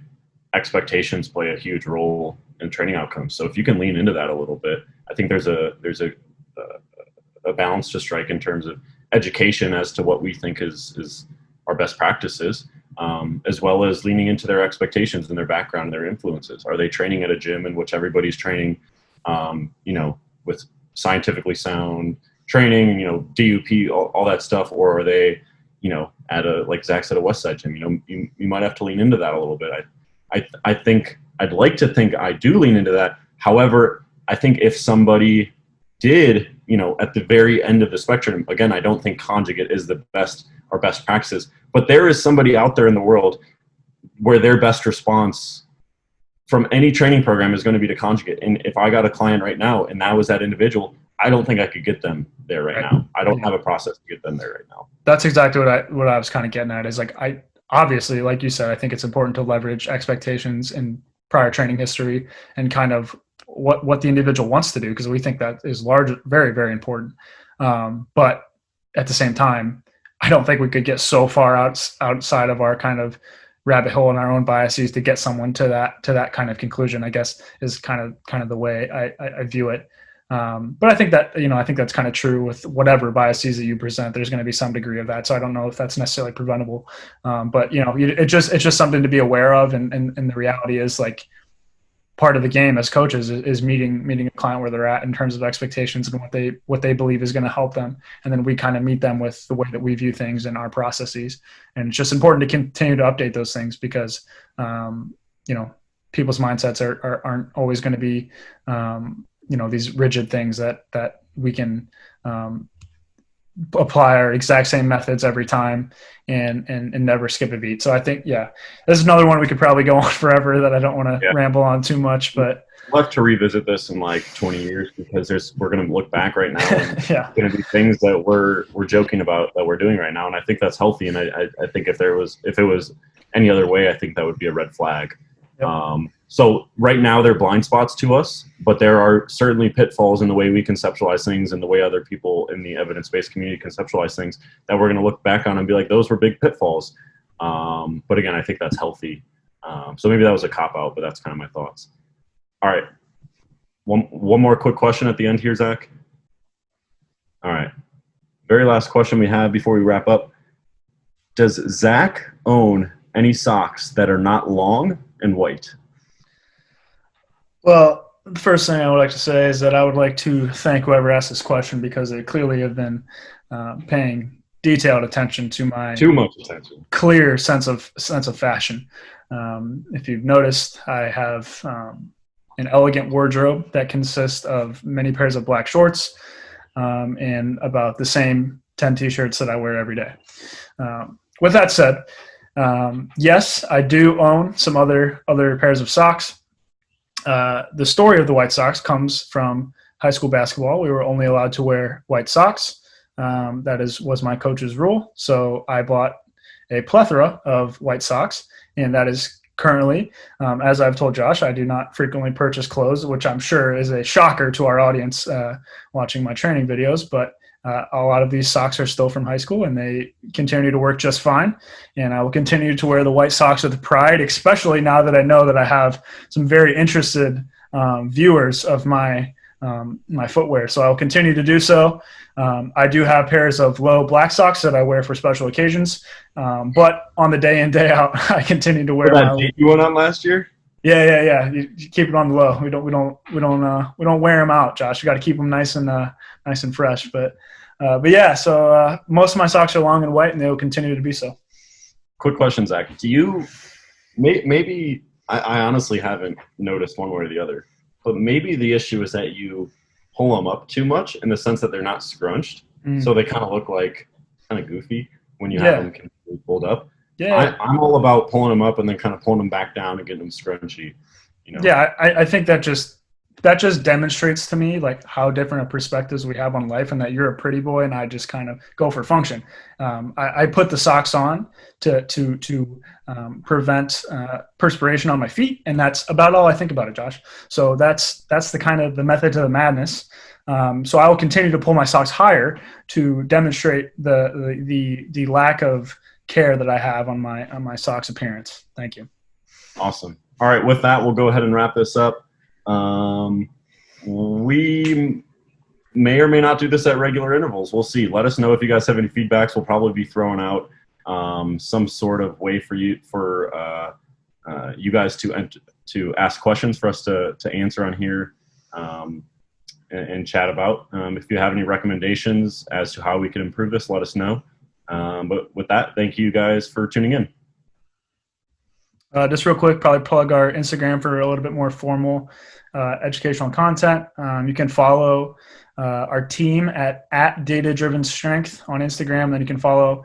expectations play a huge role in training outcomes. So if you can lean into that a little bit, I think there's a balance to strike in terms of education as to what we think is our best practices, as well as leaning into their expectations and their background and their influences. Are they training at a gym in which everybody's training, with scientifically sound training, DUP, all that stuff, or are they, at a, like Zach said, a West Side gym? You might have to lean into that a little bit. I think I'd like to think I do lean into that. However, I think if somebody did, at the very end of the spectrum, again, I don't think conjugate is the best or best practices, but there is somebody out there in the world where their best response from any training program is going to be to conjugate. And if I got a client right now and that was that individual, I don't think I could get them there right now. I don't have a process to get them there right now. That's exactly what I was kind of getting at, is like, obviously, like you said, I think it's important to leverage expectations in prior training history and kind of what the individual wants to do, because we think that is very, very important. But at the same time, I don't think we could get so far outside of our kind of rabbit hole and our own biases to get someone to that kind of conclusion, I guess, is kind of the way I view it. But I think that, I think that's kind of true with whatever biases that you present. There's going to be some degree of that. So I don't know if that's necessarily preventable. But it's just something to be aware of. And the reality is, like, part of the game as coaches is meeting a client where they're at in terms of expectations and what they believe is going to help them. And then we kind of meet them with the way that we view things and our processes. And it's just important to continue to update those things, because, people's mindsets aren't always going to be, these rigid things that we can apply our exact same methods every time and never skip a beat. So I think, this is another one we could probably go on forever that I don't want to ramble on too much, but we'll have to revisit this in like 20 years, because we're going to look back right now and there's going to be things that we're joking about that we're doing right now. And I think that's healthy. And I think if it was any other way, I think that would be a red flag. Yep. So right now they're blind spots to us, but there are certainly pitfalls in the way we conceptualize things and the way other people in the evidence-based community conceptualize things that we're going to look back on and be like, those were big pitfalls. But again, I think that's healthy. So maybe that was a cop-out, but that's kind of my thoughts. All right. One more quick question at the end here, Zach. All right. Very last question we have before we wrap up. Does Zach own any socks that are not long and white? Well, the first thing I would like to say is that I would like to thank whoever asked this question, because they clearly have been paying detailed attention to my too much attention, clear sense of fashion. If you've noticed, I have an elegant wardrobe that consists of many pairs of black shorts and about the same 10 t-shirts that I wear every day. With that said, yes, I do own some other pairs of socks. The story of the White Sox comes from high school basketball. We were only allowed to wear white socks. That was my coach's rule. So I bought a plethora of white socks, and that is currently, as I've told Josh, I do not frequently purchase clothes, which I'm sure is a shocker to our audience watching my training videos. But a lot of these socks are still from high school, and they continue to work just fine. And I will continue to wear the white socks with pride, especially now that I know that I have some very interested viewers of my footwear. So I'll continue to do so. I do have pairs of low black socks that I wear for special occasions. But on the day in, day out, I continue to wear that date you went on last year? Yeah. You keep it on the low. We don't wear them out, Josh. You got to keep them nice and fresh. But yeah, so most of my socks are long and white, and they will continue to be so. Quick question, Zach. Do you maybe I honestly haven't noticed one way or the other, but maybe the issue is that you pull them up too much in the sense that they're not scrunched, so they kind of look like kind of goofy when you have them completely pulled up. Yeah, I'm all about pulling them up and then kind of pulling them back down and getting them scrunchy. Yeah, I think that just demonstrates to me like how different a perspectives we have on life, and that you're a pretty boy and I just kind of go for function. I put the socks on to prevent perspiration on my feet, and that's about all I think about it, Josh. So that's the kind of the method to the madness. So I will continue to pull my socks higher to demonstrate the lack of care that I have on my socks appearance. Thank you. Awesome. All right, with that, we'll go ahead and wrap this up. We may or may not do this at regular intervals. We'll see. Let us know if you guys have any feedbacks. We'll probably be throwing out some sort of way for you guys to ask questions for us to answer on here and chat about. If you have any recommendations as to how we can improve this, let us know. But with that, thank you guys for tuning in. Just real quick, probably plug our Instagram for a little bit more formal educational content. You can follow our team at Data Driven Strength on Instagram. Then you can follow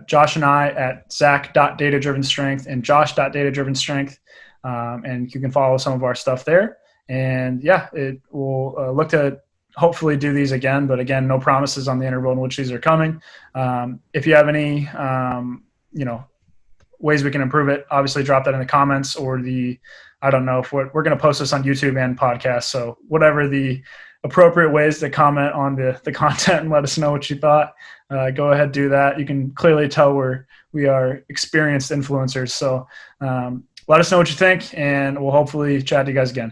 Josh and I at Zach.datadrivenstrength and Josh.datadrivenstrength. And you can follow some of our stuff there. And yeah, it will look to hopefully do these again, but again, no promises on the interval in which these are coming. If you have any, ways we can improve it, obviously drop that in the comments, or I don't know if we're going to post this on YouTube and podcast. So whatever the appropriate ways to comment on the content and let us know what you thought, go ahead, do that. You can clearly tell we are experienced influencers. So let us know what you think, and we'll hopefully chat to you guys again.